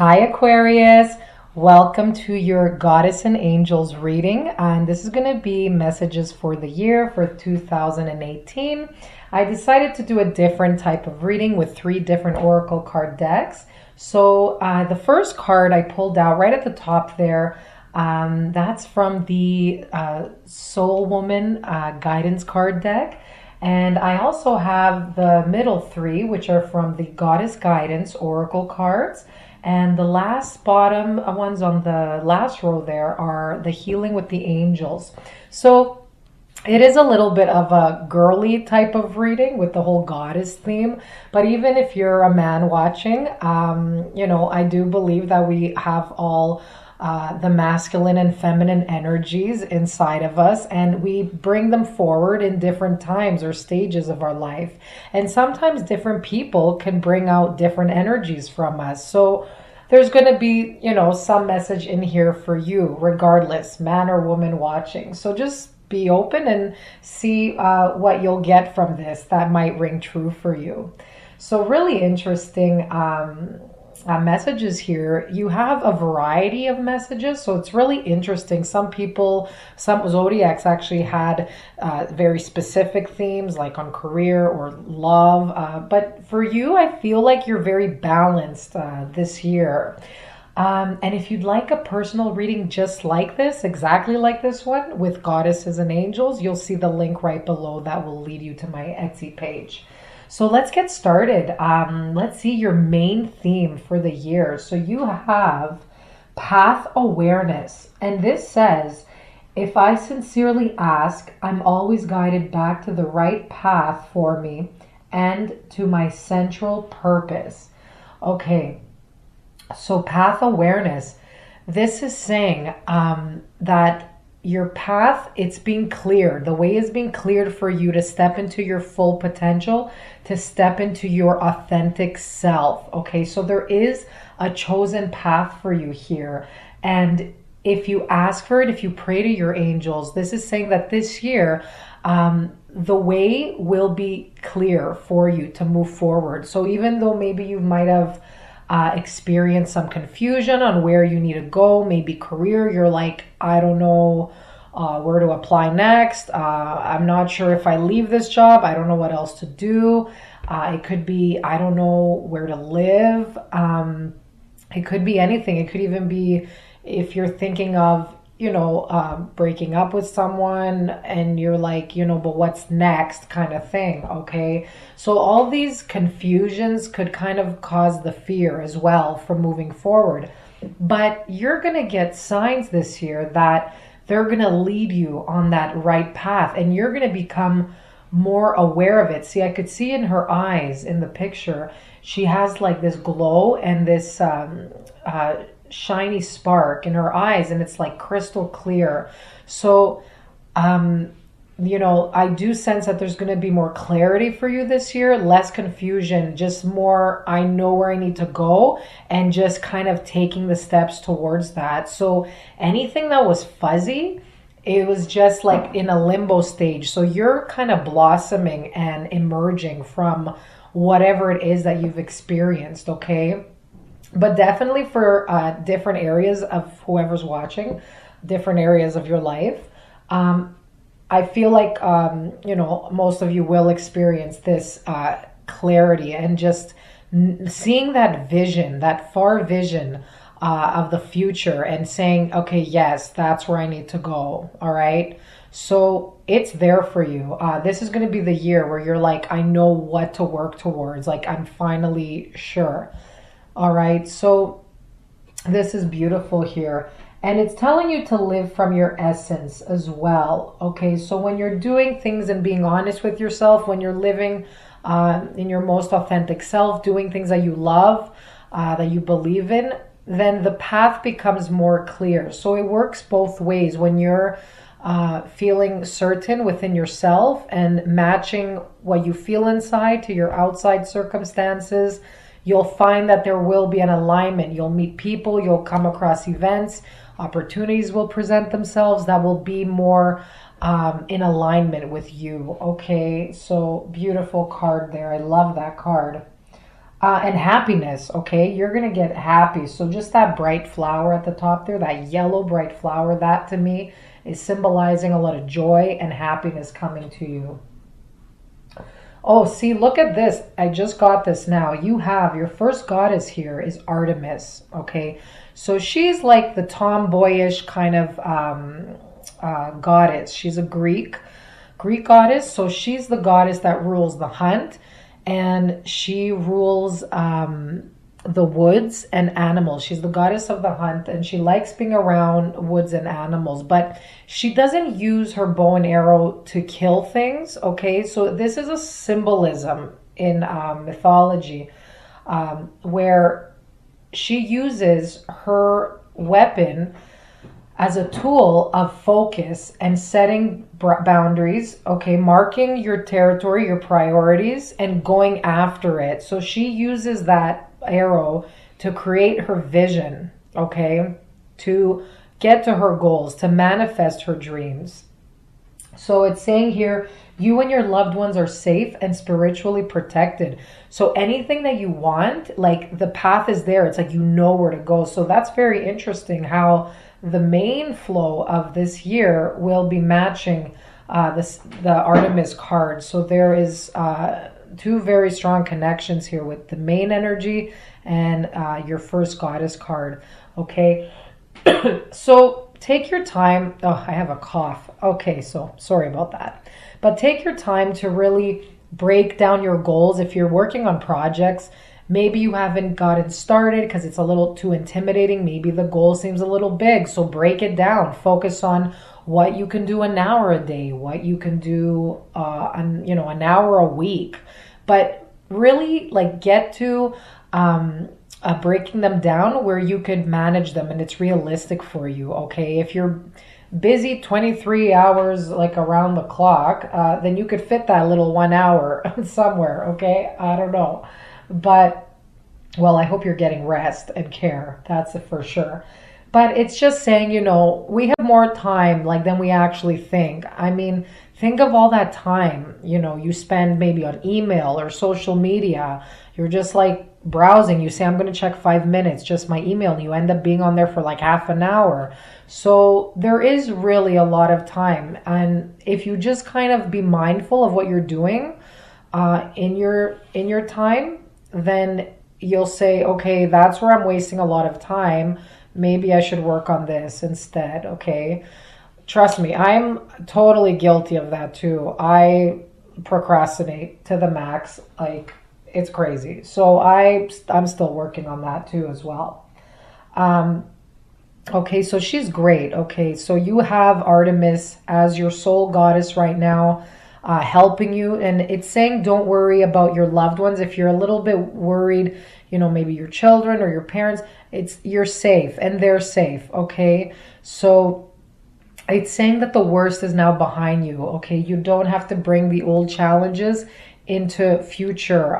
Hi, Aquarius. Welcome to your Goddess and Angels reading. And this is going to be messages for the year for 2018. I decided to do a different type of reading with 3 different oracle card decks. So the first card I pulled out right at the top there, that's from the Soul Woman guidance card deck. And I also have the middle 3, which are from the Goddess Guidance Oracle cards. And the last bottom ones on the last row there are the Healing with the Angels. So it is a little bit of a girly type of reading with the whole goddess theme. But even if you're a man watching, I do believe that we have all the masculine and feminine energies inside of us, and we bring them forward in different times or stages of our life. And sometimes different people can bring out different energies from us. So there's going to be, some message in here for you, regardless, man or woman watching. So just be open and see what you'll get from this that might ring true for you. So really interesting messages here. You have a variety of messages, so it's really interesting. Some zodiacs actually had very specific themes, like on career or love, but for you, I feel like you're very balanced this year. And if you'd like a personal reading just like this, exactly like this one, with goddesses and angels, you'll see the link right below that will lead you to my Etsy page. So let's get started. Let's see your main theme for the year. So you have path awareness. And this says, if I sincerely ask, I'm always guided back to the right path for me and to my central purpose. Okay, so path awareness. This is saying that your path, it's being cleared. The way is being cleared for you to step into your full potential, to step into your authentic self. Okay, so there is a chosen path for you here. And if you ask for it, if you pray to your angels, this is saying that this year, the way will be clear for you to move forward. So even though maybe you might have experience some confusion on where you need to go, maybe career, you're like, I don't know where to apply next. I'm not sure if I leave this job, I don't know what else to do. It could be, I don't know where to live. It could be anything. It could even be if you're thinking of breaking up with someone and you're like, but what's next kind of thing. Okay. So all these confusions could kind of cause the fear as well for moving forward. But you're going to get signs this year that they're going to lead you on that right path, and you're going to become more aware of it. See, I could see in her eyes in the picture, she has like this glow and this, shiny spark in her eyes, and it's like crystal clear. So I do sense that there's going to be more clarity for you this year, less confusion, just more I know where I need to go, and just kind of taking the steps towards that. So anything that was fuzzy, it was just like in a limbo stage. So you're kind of blossoming and emerging from whatever it is that you've experienced. Okay. But definitely for different areas of whoever's watching, different areas of your life. I feel like, most of you will experience this clarity and just seeing that vision, that far vision of the future, and saying, okay, yes, that's where I need to go. All right. So it's there for you. This is going to be the year where you're like, I know what to work towards. Like, I'm finally sure. All right, so this is beautiful here. And it's telling you to live from your essence as well. Okay, so when you're doing things and being honest with yourself, when you're living in your most authentic self, doing things that you love, that you believe in, then the path becomes more clear. So it works both ways. When you're feeling certain within yourself and matching what you feel inside to your outside circumstances, you'll find that there will be an alignment. You'll meet people, you'll come across events, opportunities will present themselves that will be more in alignment with you. Okay, so beautiful card there. I love that card. And happiness, okay? You're going to get happy. So just that bright flower at the top there, that yellow bright flower, that to me is symbolizing a lot of joy and happiness coming to you. Oh, see, look at this. I just got this now. You have your first goddess here is Artemis, okay? So she's like the tomboyish kind of goddess. She's a Greek goddess. So she's the goddess that rules the hunt, and she rules the woods and animals. She's the goddess of the hunt, and she likes being around woods and animals, but she doesn't use her bow and arrow to kill things, okay? So this is a symbolism in mythology where she uses her weapon as a tool of focus and setting boundaries, okay, marking your territory, your priorities, and going after it. So she uses that arrow to create her vision, okay, to get to her goals, to manifest her dreams. So it's saying here, you and your loved ones are safe and spiritually protected. So anything that you want, like the path is there. It's like you know where to go. So that's very interesting how the main flow of this year will be matching the Artemis card. So there is two very strong connections here with the main energy and your first goddess card. Okay, so take your time. Oh, I have a cough. Okay, so sorry about that. But take your time to really break down your goals. If you're working on projects, maybe you haven't gotten started because it's a little too intimidating. Maybe the goal seems a little big. So break it down. Focus on what you can do an hour a day, what you can do an hour a week. But really like get to breaking them down where you could manage them and it's realistic for you, okay? If you're busy 23 hours like around the clock, then you could fit that little 1 hour somewhere, okay? I don't know. But, well, I hope you're getting rest and care. That's it for sure. But it's just saying, we have more time like than we actually think. I mean, think of all that time, you spend maybe on email or social media. You're just like browsing. You say, I'm going to check 5 minutes, just my email. And you end up being on there for like half an hour. So there is really a lot of time. And if you just kind of be mindful of what you're doing in your time, then you'll say, okay, that's where I'm wasting a lot of time. Maybe I should work on this instead, okay? Trust me, I'm totally guilty of that too. I procrastinate to the max. Like, it's crazy. So I'm still working on that too as well. Okay, so she's great. Okay, so you have Artemis as your soul goddess right now, helping you. And it's saying don't worry about your loved ones. If you're a little bit worried, maybe your children or your parents, you're safe and they're safe, okay? So it's saying that the worst is now behind you, okay? You don't have to bring the old challenges into future,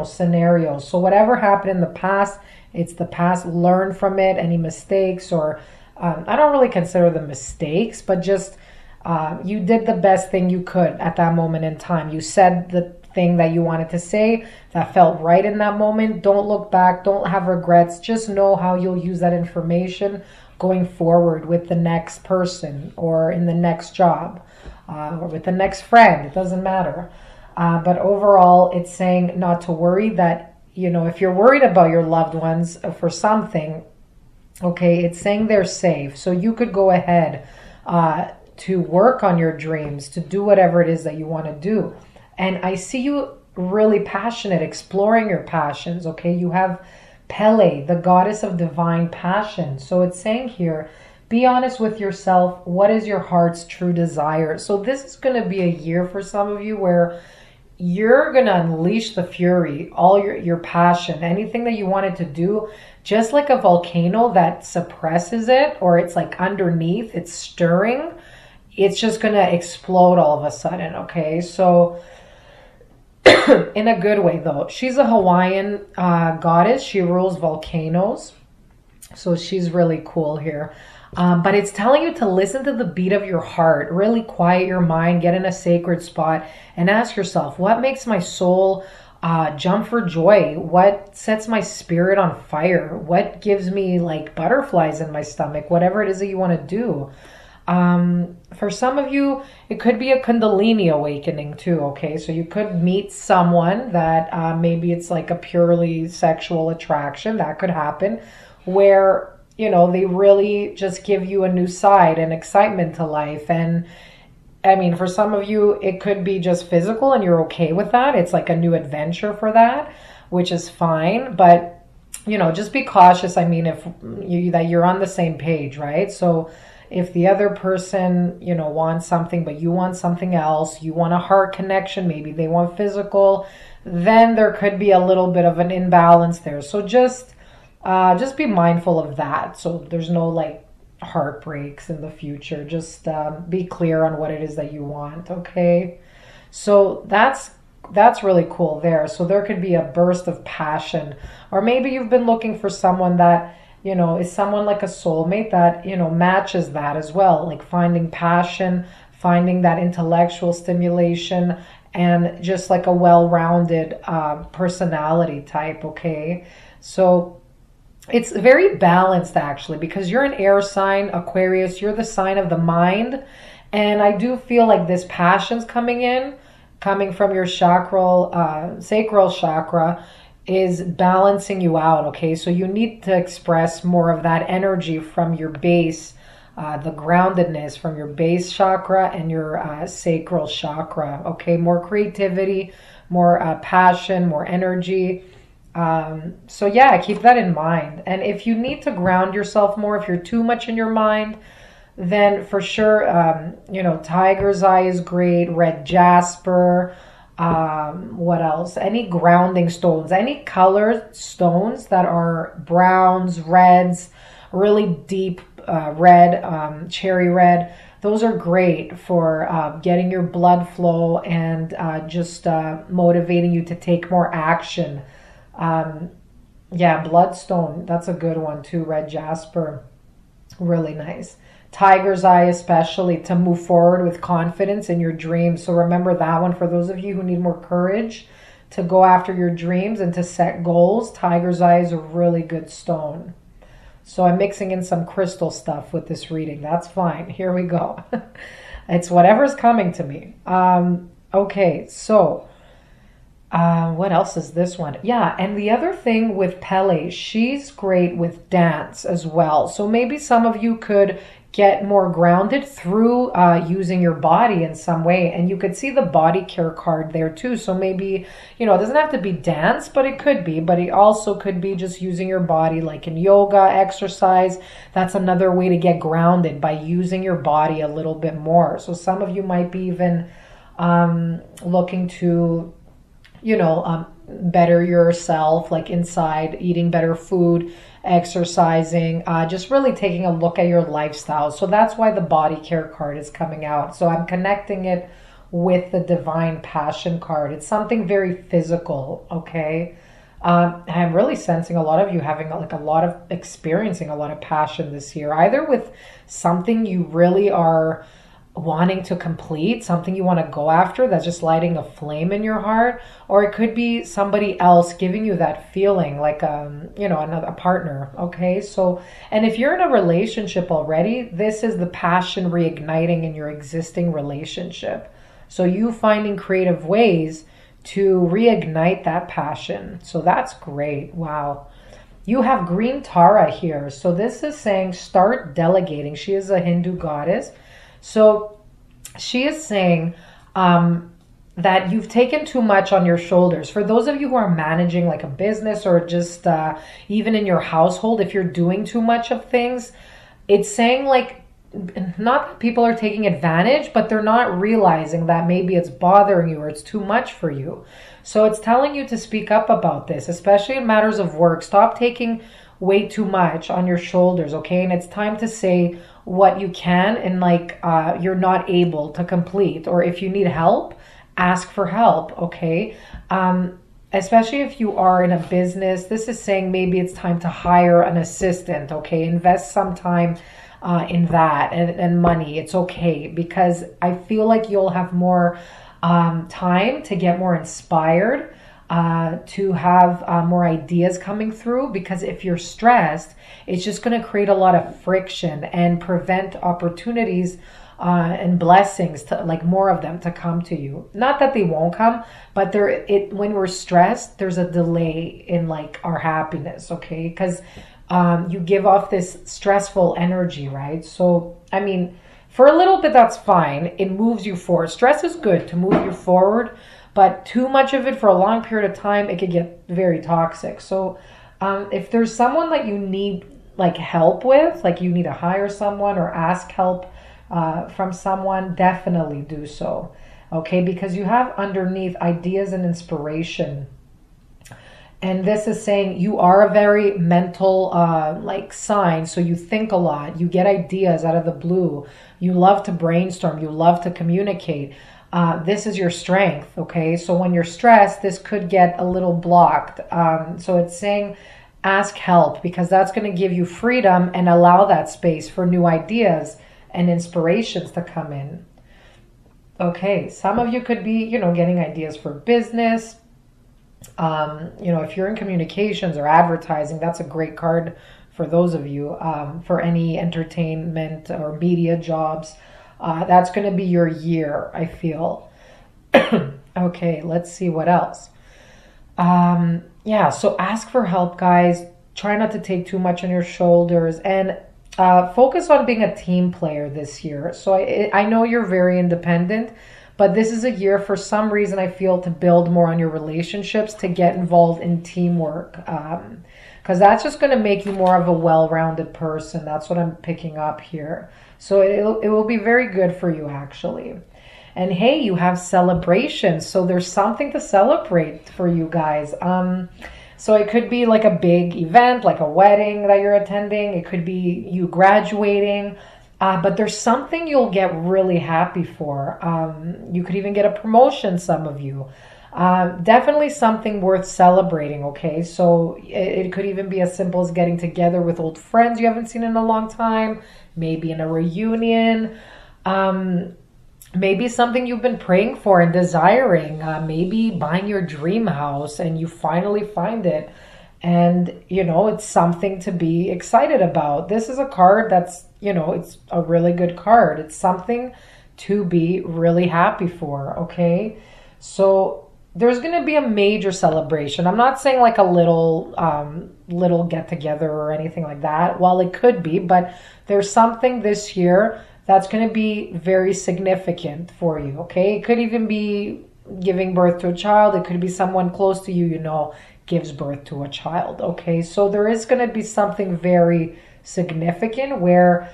scenarios. So whatever happened in the past, it's the past. Learn from it. Any mistakes or I don't really consider them mistakes, but just you did the best thing you could at that moment in time. You said the thing that you wanted to say that felt right in that moment. Don't look back. Don't have regrets. Just know how you'll use that information going forward with the next person or in the next job or with the next friend. It doesn't matter. But overall, it's saying not to worry, that, if you're worried about your loved ones for something, okay, it's saying they're safe. So you could go ahead to work on your dreams, to do whatever it is that you want to do. And I see you really passionate, exploring your passions, okay? You have Pele, the goddess of divine passion. So it's saying here, be honest with yourself. What is your heart's true desire? So this is going to be a year for some of you where you're going to unleash the fury, all your passion, anything that you wanted to do, just like a volcano that suppresses it, or it's like underneath, it's stirring. It's just going to explode all of a sudden, okay? So in a good way, though. She's a Hawaiian goddess. She rules volcanoes. So she's really cool here. But it's telling you to listen to the beat of your heart. Really quiet your mind. Get in a sacred spot and ask yourself, what makes my soul jump for joy? What sets my spirit on fire? What gives me like butterflies in my stomach? Whatever it is that you want to do. For some of you, it could be a Kundalini awakening too, okay? So you could meet someone that maybe it's like a purely sexual attraction. That could happen where, you know, they really just give you a new side and excitement to life. And I mean, for some of you, it could be just physical and you're okay with that. It's like a new adventure for that, which is fine. But, you know, just be cautious. I mean, if that you're on the same page, right? So if the other person, you know, wants something, but you want something else, you want a heart connection, maybe they want physical, then there could be a little bit of an imbalance there. So just be mindful of that. So there's no like heartbreaks in the future. Just be clear on what it is that you want. Okay. So that's really cool there. So there could be a burst of passion, or maybe you've been looking for someone that, you know, is someone like a soulmate that, you know, matches that as well. Like finding passion, finding that intellectual stimulation, and just like a well-rounded personality type, okay? So it's very balanced actually, because you're an air sign, Aquarius, you're the sign of the mind. And I do feel like this passion's coming from your sacral chakra, is balancing you out, okay? So you need to express more of that energy from your base, the groundedness from your base chakra and your sacral chakra, okay? More creativity, more passion, more energy. So yeah, keep that in mind. And if you need to ground yourself more, if you're too much in your mind, then for sure, you know, tiger's eye is great, red jasper. What else? Any grounding stones, any colored stones that are browns, reds, really deep red, cherry red. Those are great for getting your blood flow and just motivating you to take more action. Yeah, bloodstone, that's a good one too. Red jasper, really nice. Tiger's eye, especially to move forward with confidence in your dreams. So remember that one for those of you who need more courage to go after your dreams and to set goals. Tiger's eye is a really good stone. So I'm mixing in some crystal stuff with this reading. That's fine. Here we go. It's whatever's coming to me. Okay, so what else is this one? Yeah, and the other thing with Pele, she's great with dance as well. So maybe some of you could get more grounded through using your body in some way. And you could see the body care card there too. So maybe, you know, it doesn't have to be dance, but it could be. But it also could be just using your body, like in yoga, exercise. That's another way to get grounded, by using your body a little bit more. So some of you might be even looking to, you know, better yourself, like inside, eating better food, exercising, just really taking a look at your lifestyle. So that's why the body care card is coming out. So I'm connecting it with the divine passion card. It's something very physical, okay? I'm really sensing a lot of you having like a lot of experiencing a lot of passion this year, either with something you really are wanting to complete, something you want to go after that's just lighting a flame in your heart, or it could be somebody else giving you that feeling, like you know, a partner, okay? So, and if you're in a relationship already, this is the passion reigniting in your existing relationship. So you finding creative ways to reignite that passion. So that's great. Wow. You have green Tara here. So this is saying start delegating. She is a Hindu goddess. So she is saying that you've taken too much on your shoulders. For those of you who are managing like a business, or just even in your household, if you're doing too much of things, it's saying like, not that people are taking advantage, but they're not realizing that maybe it's bothering you or it's too much for you. So it's telling you to speak up about this, especially in matters of work. Stop taking way too much on your shoulders, okay? And it's time to say what you can and like you're not able to complete, or if you need help, ask for help, okay? Especially if you are in a business, this is saying maybe it's time to hire an assistant, okay? Invest some time in that and money. It's okay, because I feel like you'll have more time to get more inspired to have more ideas coming through, because if you're stressed, it's just going to create a lot of friction and prevent opportunities and blessings to, like, more of them to come to you. Not that they won't come, but when we're stressed, there's a delay in like our happiness, okay? Because you give off this stressful energy, right? So I mean, for a little bit, that's fine. It moves you forward. Stress is good to move you forward, but too much of it for a long period of time, it could get very toxic. So if there's someone that you need like help with, like you need to hire someone or ask help from someone, definitely do so. Okay, because you have underneath ideas and inspiration. And this is saying you are a very mental like sign. So you think a lot. You get ideas out of the blue. You love to brainstorm. You love to communicate. This is your strength. Okay, so when you're stressed, this could get a little blocked. So it's saying ask help, because that's going to give you freedom and allow that space for new ideas and inspirations to come in. Okay, some of you could be, getting ideas for business. If you're in communications or advertising, that's a great card for those of you. For any entertainment or media jobs, that's going to be your year, I feel. Okay, let's see what else. So ask for help, guys. Try not to take too much on your shoulders, and focus on being a team player this year. So I know you're very independent, but this is a year, for some reason, I feel, to build more on your relationships, to get involved in teamwork, because that's just going to make you more of a well-rounded person. That's what I'm picking up here. So it will be very good for you, actually. And hey, you have celebrations, so there's something to celebrate for you guys. So it could be like a big event, like a wedding that you're attending. It could be you graduating. But there's something you'll get really happy for. You could even get a promotion, some of you. Definitely something worth celebrating, okay? So it could even be as simple as getting together with old friends you haven't seen in a long time, maybe in a reunion. Maybe something you've been praying for and desiring. Maybe buying your dream house and you finally find it. And, it's something to be excited about. This is a card that's, it's a really good card. It's something to be really happy for, okay? So there's going to be a major celebration. I'm not saying like a little get together or anything like that. Well, it could be, but there's something this year that's going to be very significant for you, okay? It could even be giving birth to a child. It could be someone close to you, gives birth to a child, okay? So there is going to be something very significant where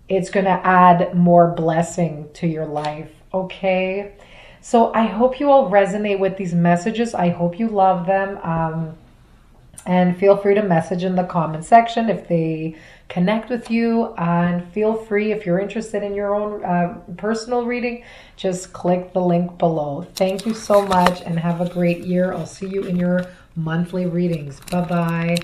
it's going to add more blessing to your life, okay? So I hope you all resonate with these messages. I hope you love them. And feel free to message in the comment section if they connect with you. And feel free, if you're interested in your own personal reading, just click the link below. Thank you so much and have a great year. I'll see you in your monthly readings. Bye-bye.